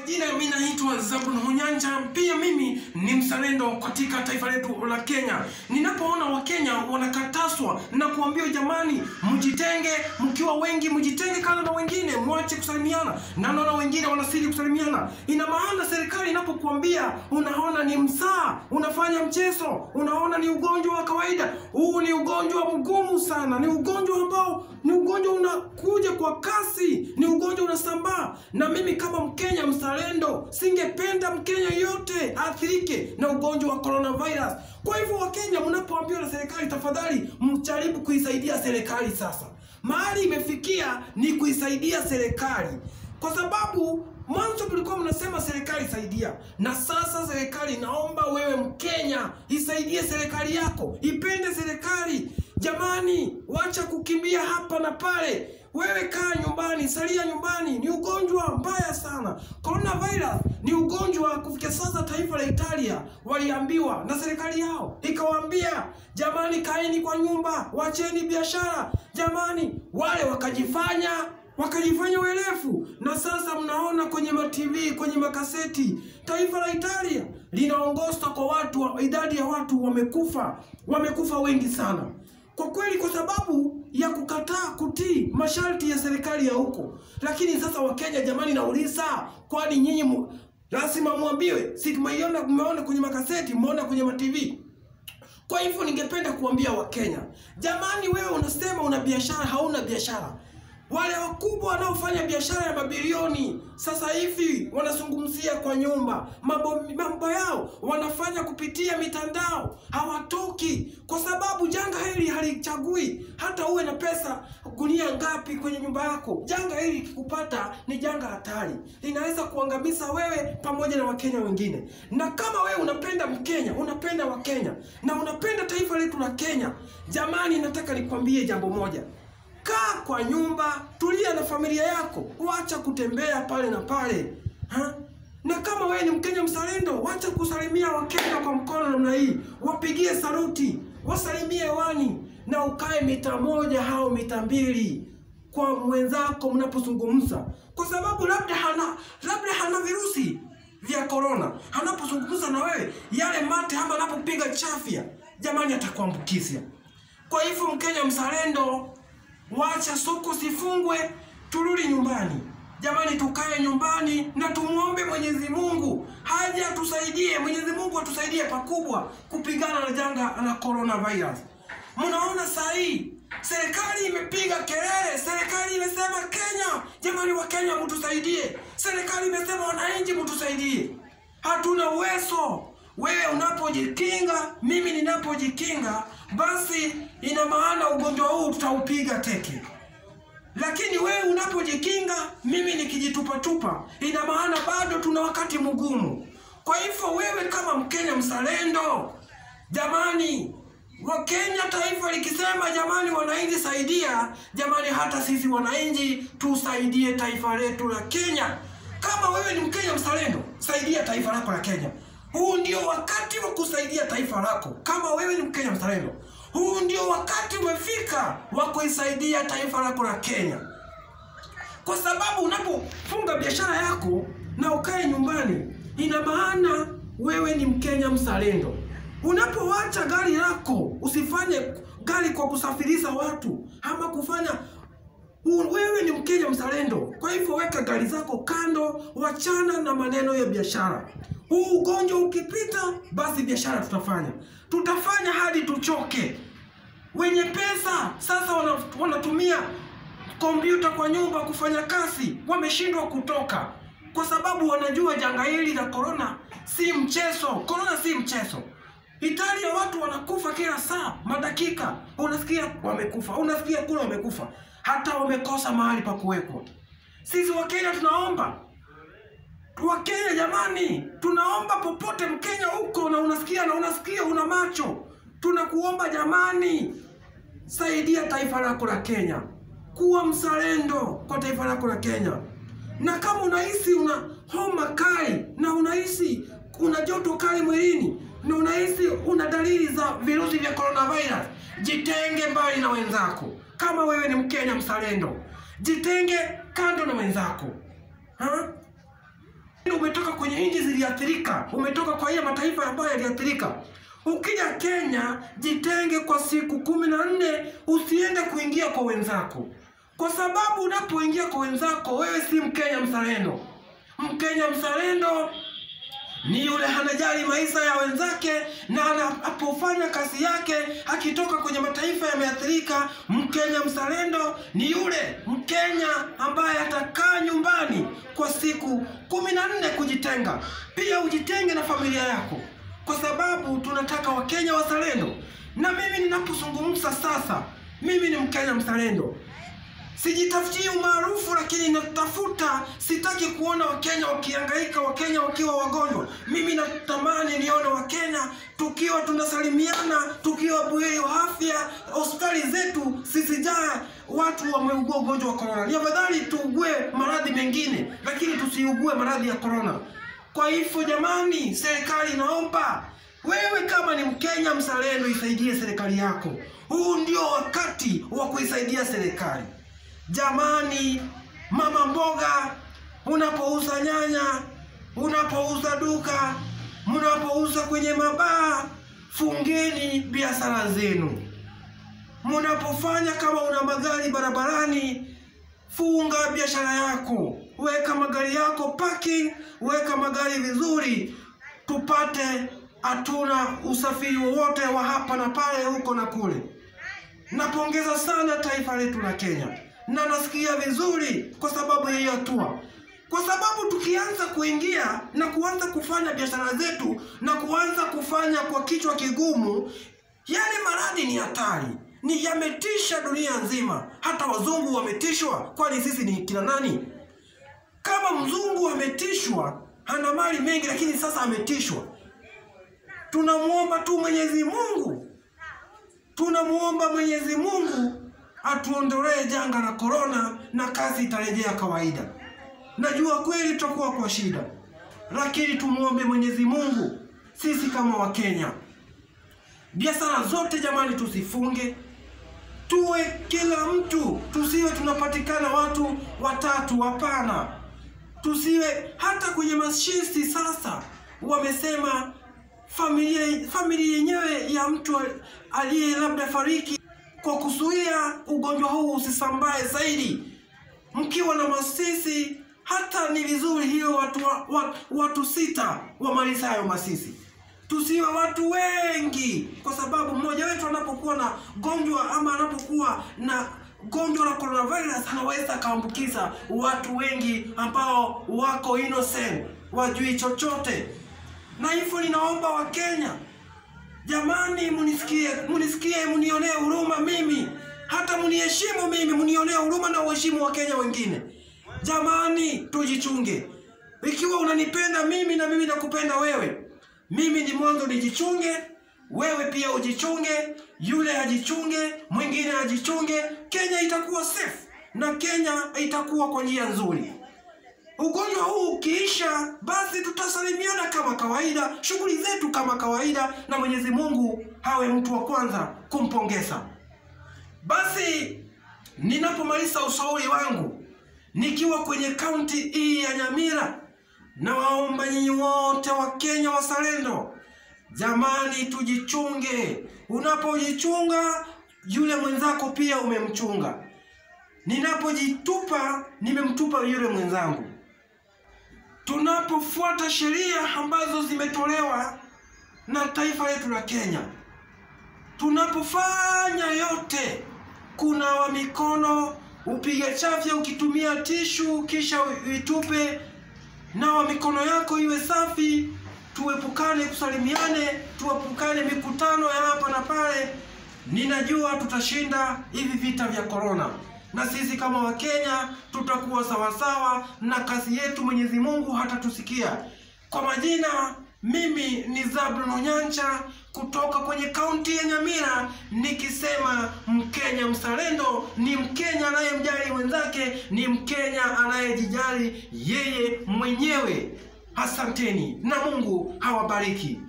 Jina mimi naitwa Zabron Hunyanja, pia mimi ni mzalendo katika taifa letu la Kenya. Ninapoona Wakenya wanakataswa na kuambiwa jamani, mjitenge, mkiwa wengi mjitenge kana na wengine, mwache kusalimiana. Na naona wengine wanasiri kusalimiana. Ina maana serikali inapokuambia unaona ni msaa, unafanya mchezo, unaona ni ugonjwa wa kawaida. Huu ni ugonjwa mgumu sana, ni ugonjwa ambao unakuja kwa kasi, ni ugonjwa unasambaa. Na mimi kama Mkenya mzalendo singependa Mkenya yote athirike na ugonjwa wa coronavirus. Kwa hivyo Wakenya, mnapoambiwa na serikali, tafadhali mjaribu kuisaidia serikali. Sasa mahali imefikia ni kuisaidia serikali, kwa sababu mwanzo mlikuwa mnasema serikali saidia, na sasa serikali naomba wewe Mkenya isaidie serikali yako, ipende serikali. Jamani, wacha kukimbia hapa na pale. Wewe kaa nyumbani, salia nyumbani. Ni ugonjwa mbaya sana. Coronavirus ni ugonjwa. Kufikia sasa taifa la Italia waliambiwa na serikali yao, ikawaambia jamani, kaeni kwa nyumba, wacheni biashara. Jamani, wale wakajifanya werefu, na sasa mnaona kwenye TV, kwenye makaseti, taifa la Italia linaongoza kwa watu, idadi ya watu wamekufa wengi sana. Kwa kweli, kwa sababu ya kukataa kutii masharti ya serikali ya huko. Lakini sasa Wakenya, jamani, nauliza, kwani nyinyi lazima muambiwe? Si mmeona kwenye makaseti, mmeona kwenye TV. Kwa hivyo ningependa kuambia Wakenya, jamani, wewe unasema una biashara, hauna biashara. Wale wakubwa wanaofanya biashara ya mabilioni sasa hivi wanazungumzia kwa nyumba. Mambo yao wanafanya kupitia mitandao, hawatoki, kwa sababu janga hili halichagui hata uwe na pesa gunia ngapi kwenye nyumba yako. Janga hili kikupata ni janga hatari, linaweza kuangamiza wewe pamoja na Wakenya wengine. Na kama wewe unapenda Mkenya, unapenda Wakenya na unapenda taifa letu la Kenya, jamani, nataka nikwambie jambo moja. Kaa kwa nyumba, tulia na familia yako, wacha kutembea pale na pale. Na kama wewe ni Mkenya mzalendo, wacha kusalimia Wakenya kwa mkono namna hii. Wapigie saluti, wasalimie hewani, na ukae mita 1 au mita 2 kwa mwenzako mnapozungumza, kwa sababu labda hana virusi vya corona. Anapozungumza na wewe, yale mate ama anapopiga chafya, jamani, atakuambukizia. Kwa hivyo Mkenya mzalendo, wacha soko sifungwe, turudi nyumbani. Jamani, tukae nyumbani na tumuombe Mwenyezi Mungu haja atusaidie. Mwenyezi Mungu atusaidie pakubwa kupigana na janga la coronavirus. Mnaona saa hii serikali imepiga kelele, serikali imesema Kenya, jamani, Wakenya mtusaidie. Serikali imesema wananchi mtusaidie. Hatuna uwezo. Wewe unapojikinga, mimi ninapojikinga, basi ina maana ugonjwa huu tutaupiga teke. Lakini wewe unapojikinga, mimi nikijitupa, ina maana bado tuna wakati mgumu. Kwa hivyo wewe kama Mkenya mzalendo, jamani, Wakenya, taifa likisema jamani, wananchi saidia, jamani, hata sisi wananchi tusaidie taifa letu la Kenya. Kama wewe ni Mkenya mzalendo, saidia taifa lako la Kenya. Huu ndio wakati wa kusaidia taifa lako. Kama wewe ni Mkenya mzalendo, huu ndio wakati umefika wa kuisaidia taifa lako la Kenya. Kwa sababu unapofunga biashara yako na ukae nyumbani, ina maana wewe ni Mkenya mzalendo. Unapoacha gari lako, usifanye gari kwa kusafirisha watu ama kufanya, wewe ni Mkenya mzalendo. Kwa hivyo weka gari zako kando, wachana na maneno ya biashara. Huu ugonjwa ukipita, basi biashara tutafanya hadi tuchoke. Wenye pesa sasa wanatumia kompyuta kwa nyumba kufanya kazi, wameshindwa kutoka, kwa sababu wanajua janga hili la corona si mchezo. Corona si mchezo. Italia watu wanakufa kila saa, madakika. Unasikia wamekufa, unasikia kule wamekufa, hata wamekosa mahali pa kuwekwa. Sisi Wakenya tunaomba, Wakenya jamani, tunaomba popote Mkenya huko na unasikia una macho, tunakuomba jamani, saidia taifa lako la Kenya. Kuwa mzalendo kwa taifa lako la Kenya. Na kama unahisi una homa kali, na unahisi una joto kali mwilini, na unahisi una dalili za virusi vya coronavirus, jitenge mbali na wenzako. Kama wewe ni Mkenya mzalendo, jitenge kando na wenzako. kwenye nchi ziliathirika, umetoka kwa ile mataifa ambayo yaliathirika. Ukija Kenya, jitenge kwa siku 14, usiende kuingia kwa wenzako. Kwa sababu unapoingia kwa wenzako, wewe si Mkenya mzalendo. Mkenya mzalendo ni yule hanajali maisha ya wenzake, na anapofanya kazi yake akitoka kwenye mataifa yameathirika. Mkenya mzalendo ni yule Mkenya ambaye atakaa nyumbani kwa siku 14 kujitenga. Pia ujitenge na familia yako, kwa sababu tunataka Wakenya wazalendo. Na mimi ninapozungumza sasa, mimi ni Mkenya mzalendo. Sijitafutii umaarufu, lakini natafuta, sitaki kuona Wakenya wakihangaika, Wakenya wakiwa wagonjwa. Mimi natamani nione Wakenya tukiwa tunasalimiana, tukiwa buheri wa afya, hospitali zetu zisijaa watu wameugua ugonjwa wa corona. Ni afadhali tuugue maradhi mengine, lakini tusiugue maradhi ya corona. Kwa hivyo jamani, serikali naomba, wewe kama ni Mkenya mzalendo, isaidie serikali yako. Huu ndio wakati wa kuisaidia serikali. Jamani, mama mboga, unapouza nyanya, unapouza duka, mnapouza kwenye mabaa, fungeni biashara zenu. Mnapofanya kama una magari barabarani, funga biashara yako. Weka magari yako parking, weka magari vizuri, tupate hatuna usafiri wowote wa hapa na pale, huko na kule. Napongeza sana taifa letu la Kenya, na nasikia vizuri kwa sababu ya hiyo hatua. Kwa sababu tukianza kuingia na kuanza kufanya biashara zetu na kuanza kufanya kwa kichwa kigumu, yale maradhi ni hatari, ni yametisha dunia nzima. Hata wazungu wametishwa, kwani sisi ni kina nani? Kama mzungu ametishwa, hana mali mengi, lakini sasa ametishwa. Tunamuomba tu Mwenyezi Mungu, tunamuomba Mwenyezi Mungu atuondolee janga la corona na kazi itarejea kawaida. Najua kweli tutakuwa kwa shida, lakini tumuombe Mwenyezi Mungu. Sisi kama Wakenya, biashara zote jamani tusifunge, tuwe kila mtu, tusiwe tunapatikana watu watatu, hapana. Tusiwe hata kwenye mashisti. Sasa wamesema familia yenyewe ya mtu aliye labda fariki, kwa kuzuia ugonjwa huu usisambae zaidi. Mkiwa na masisi, hata ni vizuri hiyo watu 6 wamaliza hayo masisi. Tusiwe watu wengi, kwa sababu mmoja wetu anapokuwa na gonjwa ama anapokuwa na gonjwa la coronavirus, anaweza kaambukiza watu wengi ambao wako innocent, wajui chochote. Na hivyo ninaomba Wakenya, jamani, munisikie, munionee huruma mimi, hata muniheshimu mimi, munionee huruma na uheshimu Wakenya wengine. Jamani, tujichunge. Ikiwa unanipenda mimi na mimi nakupenda wewe, mimi ni mwanzo nijichunge, wewe pia ujichunge, yule ajichunge, mwingine ajichunge. Kenya itakuwa safe na Kenya itakuwa kwa njia nzuri. Ugonjwa huu ukiisha, basi tutasalimiana kama kawaida, shughuli zetu kama kawaida, na Mwenyezi Mungu hawe mtu wa kwanza kumpongeza. Basi ninapomaliza ushauri wangu nikiwa kwenye kaunti hii ya Nyamira, na waomba nyinyi wote wa Kenya wazalendo, jamani tujichunge. Unapojichunga, yule mwenzako pia umemchunga. Ninapojitupa, nimemtupa yule mwenzangu. Tunapofuata sheria ambazo zimetolewa na taifa letu la Kenya, tunapofanya yote, kunawa mikono, upige chafya ukitumia tishu kisha uitupe, nawa mikono yako iwe safi, tuepukane kusalimiane, tuepukane mikutano ya hapa na pale. Ninajua tutashinda hivi vita vya corona, na sisi kama Wakenya tutakuwa sawasawa na kazi yetu. Mwenyezi Mungu hatatusikia. Kwa majina, mimi ni Zablon Onyancha kutoka kwenye kaunti ya Nyamira, nikisema Mkenya mzalendo ni Mkenya anayemjali wenzake, ni Mkenya anayejijali yeye mwenyewe. Asanteni na Mungu hawabariki.